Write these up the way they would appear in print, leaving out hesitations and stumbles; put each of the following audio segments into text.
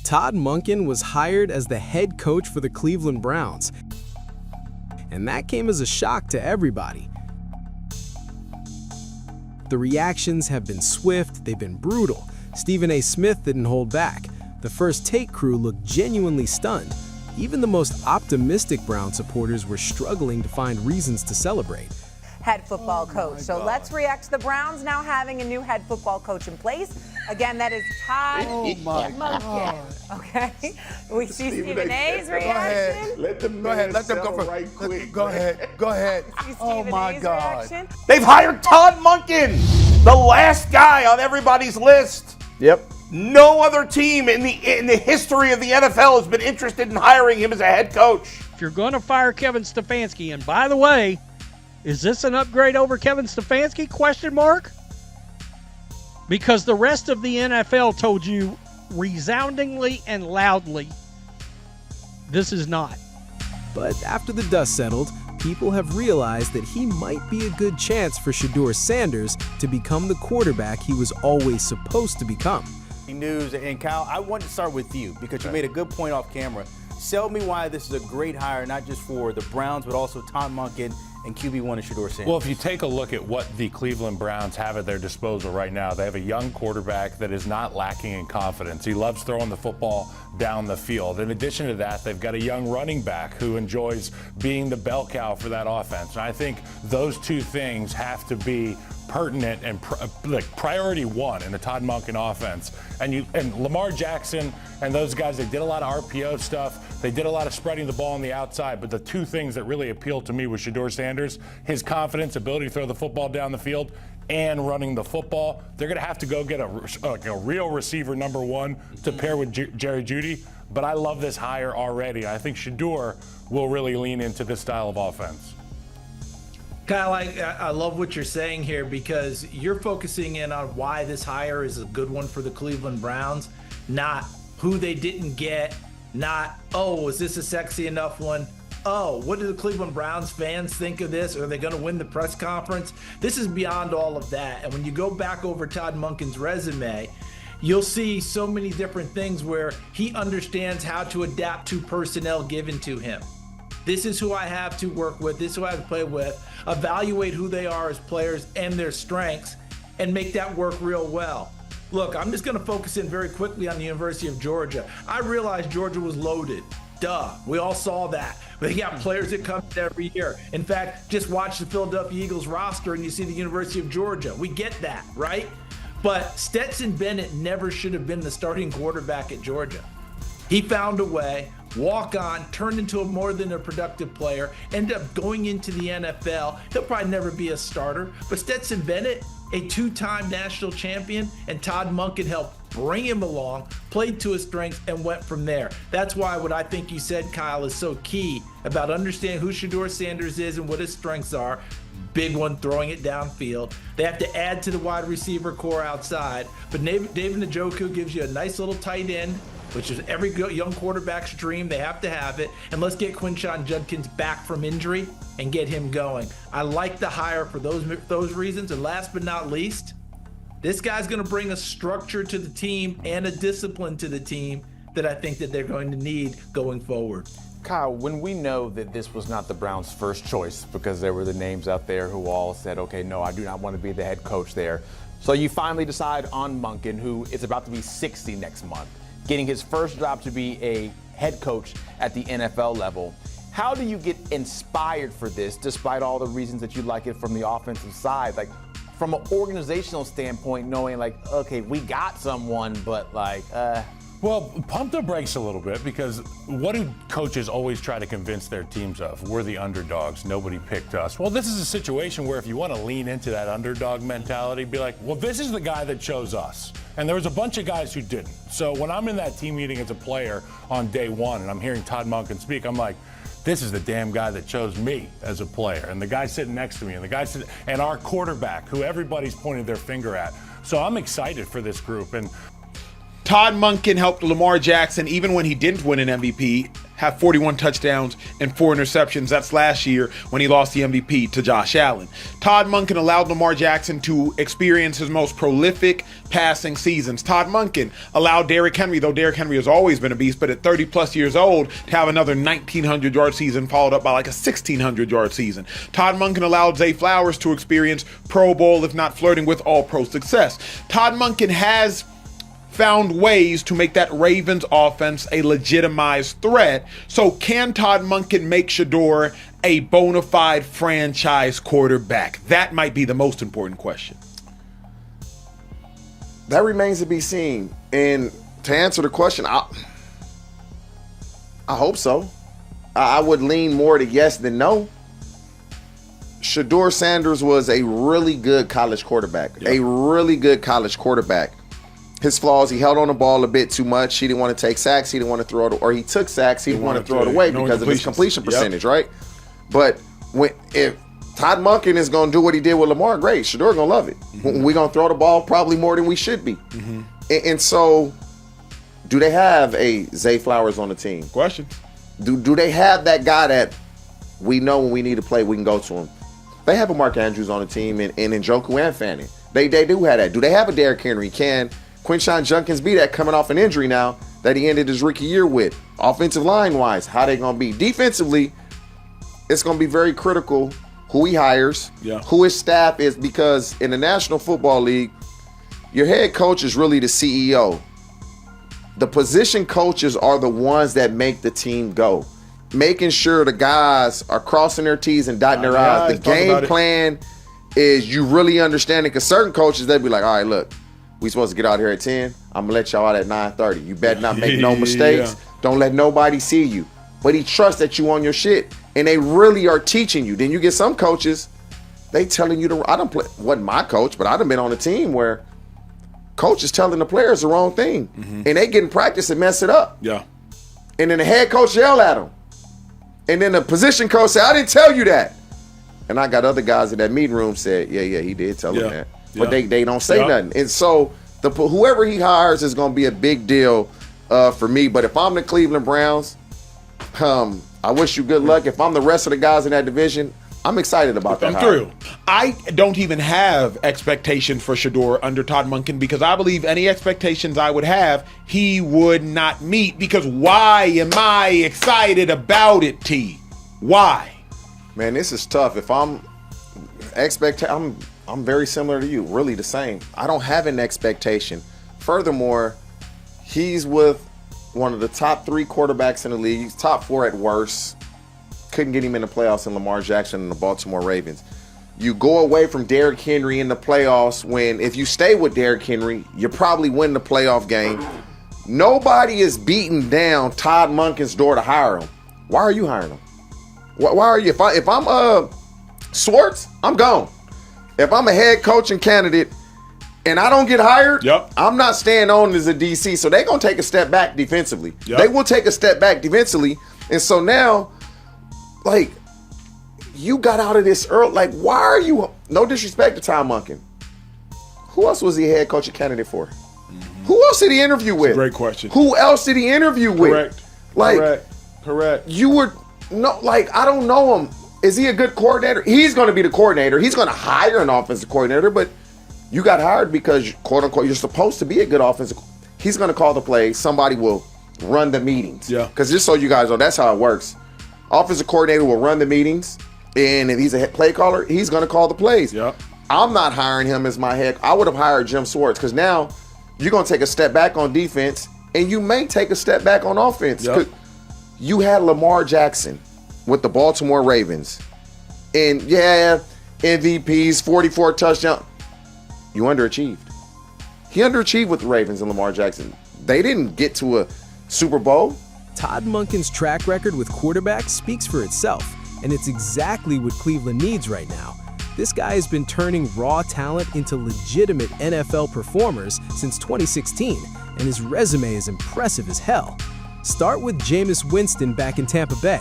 Todd Monken was hired as the head coach for the Cleveland Browns, and that came as a shock to everybody. The reactions have been swift, they've been brutal. Stephen A. Smith didn't hold back. The First Take crew looked genuinely stunned. Even the most optimistic Brown supporters were struggling to find reasons to celebrate. Head football coach. So let's react to the Browns now having a new head football coach in place. Again, that is Todd Monken. Okay. We see Stephen A's reaction. Let them go ahead. Let them go for right quick. Go ahead. Go ahead. Oh my God. Reaction. They've hired Todd Monken, the last guy on everybody's list. Yep. No other team in the history of the NFL has been interested in hiring him as a head coach. If you're going to fire Kevin Stefanski, and by the way, is this an upgrade over Kevin Stefanski? Question mark. Because the rest of the NFL told you resoundingly and loudly, this is not. But after the dust settled, people have realized that he might be a good chance for Shedeur Sanders to become the quarterback he was always supposed to become. News, and Kyle, I want to start with you because you made a good point off camera. Tell me why this is a great hire, not just for the Browns, but also Todd Monken and QB1 and Shedeur Sanders. Well, if you take a look at what the Cleveland Browns have at their disposal right now, they have a young quarterback that is not lacking in confidence. He loves throwing the football down the field. In addition to that, they've got a young running back who enjoys being the bell cow for that offense. And I think those two things have to be pertinent and priority one in the Todd Monken offense. And Lamar Jackson and those guys, they did a lot of RPO stuff. They did a lot of spreading the ball on the outside. But the two things that really appealed to me was Shedeur Sanders, his confidence, ability to throw the football down the field, and running the football. They're going to have to go get a real receiver number one to pair with Jerry Jeudy. But I love this hire already. I think Shedeur will really lean into this style of offense. Kyle, I love what you're saying here because you're focusing in on why this hire is a good one for the Cleveland Browns, not who they didn't get, not, oh, was this a sexy enough one? Oh, what do the Cleveland Browns fans think of this? Are they going to win the press conference? This is beyond all of that. And when you go back over Todd Monken's resume, you'll see so many different things where he understands how to adapt to personnel given to him. This is who I have to work with. This is who I have to play with. Evaluate who they are as players and their strengths and make that work real well. Look, I'm just going to focus in very quickly on the University of Georgia. I realized Georgia was loaded. Duh. We all saw that. They got players that come every year. In fact, just watch the Philadelphia Eagles roster and you see the University of Georgia. We get that, right? But Stetson Bennett never should have been the starting quarterback at Georgia. He found a way, walk on, turned into more than a productive player, ended up going into the NFL. He'll probably never be a starter, but Stetson Bennett, a two-time national champion, and Todd Monken helped bring him along, played to his strengths, and went from there. That's why what I think you said, Kyle, is so key about understanding who Shedeur Sanders is and what his strengths are. Big one, throwing it downfield. They have to add to the wide receiver core outside, but David Njoku gives you a nice little tight end, which is every young quarterback's dream. They have to have it. And let's get Quinshon Judkins back from injury and get him going. I like the hire for those reasons. And last but not least, this guy's going to bring a structure to the team and a discipline to the team that I think that they're going to need going forward. Kyle, when we know that this was not the Browns' first choice because there were the names out there who all said, okay, no, I do not want to be the head coach there. So you finally decide on Monken, who is about to be 60 next month, getting his first job to be a head coach at the NFL level. How do you get inspired for this, despite all the reasons that you like it from the offensive side? Like, from an organizational standpoint, knowing like, okay, we got someone, but like, Well, pump the brakes a little bit because what do coaches always try to convince their teams of? We're the underdogs. Nobody picked us. Well, this is a situation where if you want to lean into that underdog mentality, be like, well, this is the guy that chose us. And there was a bunch of guys who didn't. So when I'm in that team meeting as a player on day one and I'm hearing Todd Monken speak, I'm like, this is the damn guy that chose me as a player. And the guy sitting next to me and the guy sitting, and our quarterback who everybody's pointed their finger at. So I'm excited for this group. And Todd Monken helped Lamar Jackson even when he didn't win an MVP. have 41 touchdowns and 4 interceptions. That's last year when he lost the MVP to Josh Allen. Todd Monken allowed Lamar Jackson to experience his most prolific passing seasons. Todd Monken allowed Derrick Henry, though Derrick Henry has always been a beast, but at 30-plus years old, to have another 1,900-yard season followed up by like a 1,600-yard season. Todd Monken allowed Zay Flowers to experience Pro Bowl, if not flirting with All-Pro success. Todd Monken has found ways to make that Ravens offense a legitimized threat. So can Todd Monken make Shedeur a bona fide franchise quarterback? That might be the most important question. That remains to be seen. And to answer the question, I hope so. I would lean more to yes than no. Shedeur Sanders was a really good college quarterback. Yep. A really good college quarterback. His flaws, he held on the ball a bit too much. He didn't want to take sacks. He didn't want to throw it, or he took sacks. He didn't want to throw it away because of his completion percentage, right? But if Todd Monken is going to do what he did with Lamar, great. Shedeur going to love it. We're going to throw the ball probably more than we should be. And so, do they have a Zay Flowers on the team? Question. Do they have that guy that we know when we need to play, we can go to him? They have a Mark Andrews on the team, and Njoku and Fanning. They do have that. Do they have a Derrick Henry? Can Quinshon Judkins be that, coming off an injury now that he ended his rookie year with? Offensive line-wise, how they going to be? Defensively, it's going to be very critical who he hires, who his staff is, because in the National Football League, your head coach is really the CEO. The position coaches are the ones that make the team go. Making sure the guys are crossing their T's and dotting their I's. The game plan is you really understand it, because certain coaches, they'll be like, all right, look, we supposed to get out here at 10. I'm going to let y'all out at 9:30. You better not make no mistakes. Don't let nobody see you. But he trusts that you on your shit, and they really are teaching you. Then you get some coaches, they telling you I don't play. Wasn't my coach, but I done been on a team where coach is telling the players the wrong thing, and they get in practice and mess it up. Yeah. And then the head coach yell at them, and then the position coach say, I didn't tell you that. And I got other guys in that meeting room said, yeah, he did tell them that. But they don't say nothing. And so whoever he hires is going to be a big deal for me. But if I'm the Cleveland Browns, I wish you good luck. If I'm the rest of the guys in that division, I'm excited about that. I'm thrilled. I don't even have expectations for Shedeur under Todd Monken, because I believe any expectations I would have, he would not meet. Because why am I excited about it, T? Why? Man, this is tough. If I'm I'm very similar to you, really the same. I don't have an expectation. Furthermore, he's with one of the top 3 quarterbacks in the league. He's top 4 at worst. Couldn't get him in the playoffs in Lamar Jackson and the Baltimore Ravens. You go away from Derrick Henry in the playoffs when, if you stay with Derrick Henry, you probably win the playoff game. Nobody is beating down Todd Monken's door to hire him. Why are you hiring him? Why are you? If I'm Schwartz, I'm gone. If I'm a head coaching candidate and I don't get hired, I'm not staying on as a DC. So they're going to take a step back defensively. They will take a step back defensively. And so now, like, you got out of this early. Like, why are you? No disrespect to Todd Monken. Who else was he a head coaching candidate for? Who else did he interview with? Great question. Who else did he interview with? Correct. Like, Correct. You were I don't know him. Is he a good coordinator? He's going to be the coordinator. He's going to hire an offensive coordinator, but you got hired because, quote unquote, you're supposed to be a good offensive. He's going to call the plays. Somebody will run the meetings. Yeah. Because just so you guys know, that's how it works. Offensive coordinator will run the meetings, and if he's a play caller, he's going to call the plays. Yeah. I'm not hiring him as my head. I would have hired Jim Schwartz, because now you're going to take a step back on defense, and you may take a step back on offense. Yep. You had Lamar Jackson with the Baltimore Ravens, and MVPs, 44 touchdowns. You underachieved. He underachieved with the Ravens and Lamar Jackson. They didn't get to a Super Bowl. Todd Monken's track record with quarterbacks speaks for itself, and it's exactly what Cleveland needs right now. This guy has been turning raw talent into legitimate NFL performers since 2016, and his resume is impressive as hell. Start with Jameis Winston back in Tampa Bay.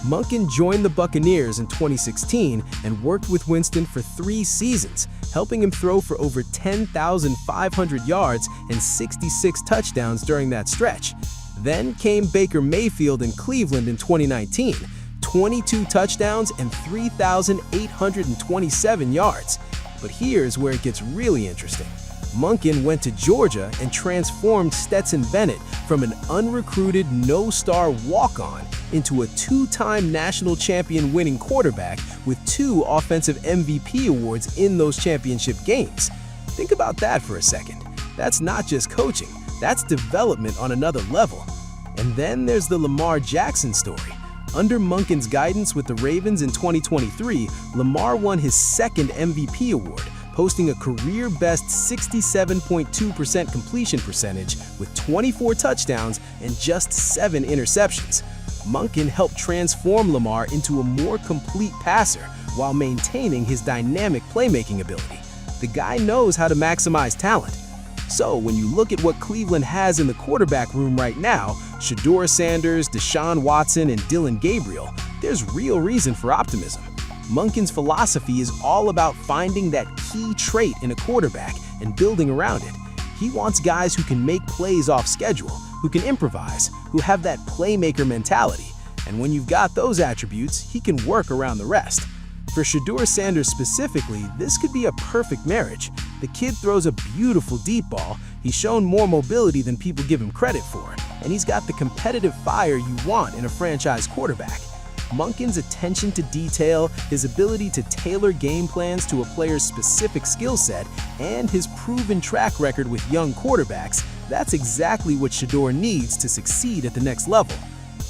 Monken joined the Buccaneers in 2016 and worked with Winston for 3 seasons, helping him throw for over 10,500 yards and 66 touchdowns during that stretch. Then came Baker Mayfield in Cleveland in 2019, 22 touchdowns and 3,827 yards. But here's where it gets really interesting. Monken went to Georgia and transformed Stetson Bennett from an unrecruited, no-star walk-on into a two-time national champion winning quarterback with 2 offensive MVP awards in those championship games. Think about that for a second. That's not just coaching, that's development on another level. And then there's the Lamar Jackson story. Under Monken's guidance with the Ravens in 2023, Lamar won his 2nd MVP award, posting a career-best 67.2% completion percentage with 24 touchdowns and just 7 interceptions. Monken helped transform Lamar into a more complete passer while maintaining his dynamic playmaking ability. The guy knows how to maximize talent. So when you look at what Cleveland has in the quarterback room right now, Shedeur Sanders, Deshaun Watson, and Dylan Gabriel, there's real reason for optimism. Monken's philosophy is all about finding that key trait in a quarterback and building around it. He wants guys who can make plays off schedule, who can improvise, who have that playmaker mentality. And when you've got those attributes, he can work around the rest. For Shedeur Sanders specifically, this could be a perfect marriage. The kid throws a beautiful deep ball, he's shown more mobility than people give him credit for, and he's got the competitive fire you want in a franchise quarterback. Monken's attention to detail, his ability to tailor game plans to a player's specific skill set, and his proven track record with young quarterbacks, that's exactly what Shedeur needs to succeed at the next level.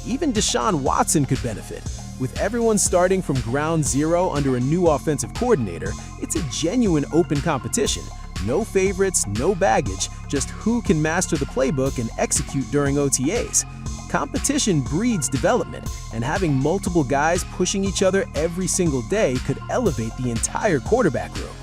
Even Deshaun Watson could benefit. With everyone starting from ground zero under a new offensive coordinator, it's a genuine open competition. No favorites, no baggage, just who can master the playbook and execute during OTAs. Competition breeds development, and having multiple guys pushing each other every single day could elevate the entire quarterback room.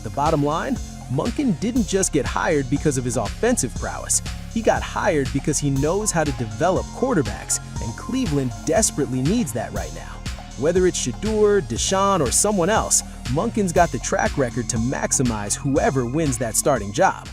The bottom line? Monken didn't just get hired because of his offensive prowess. He got hired because he knows how to develop quarterbacks, and Cleveland desperately needs that right now. Whether it's Shedeur, Deshaun, or someone else, Monken's got the track record to maximize whoever wins that starting job.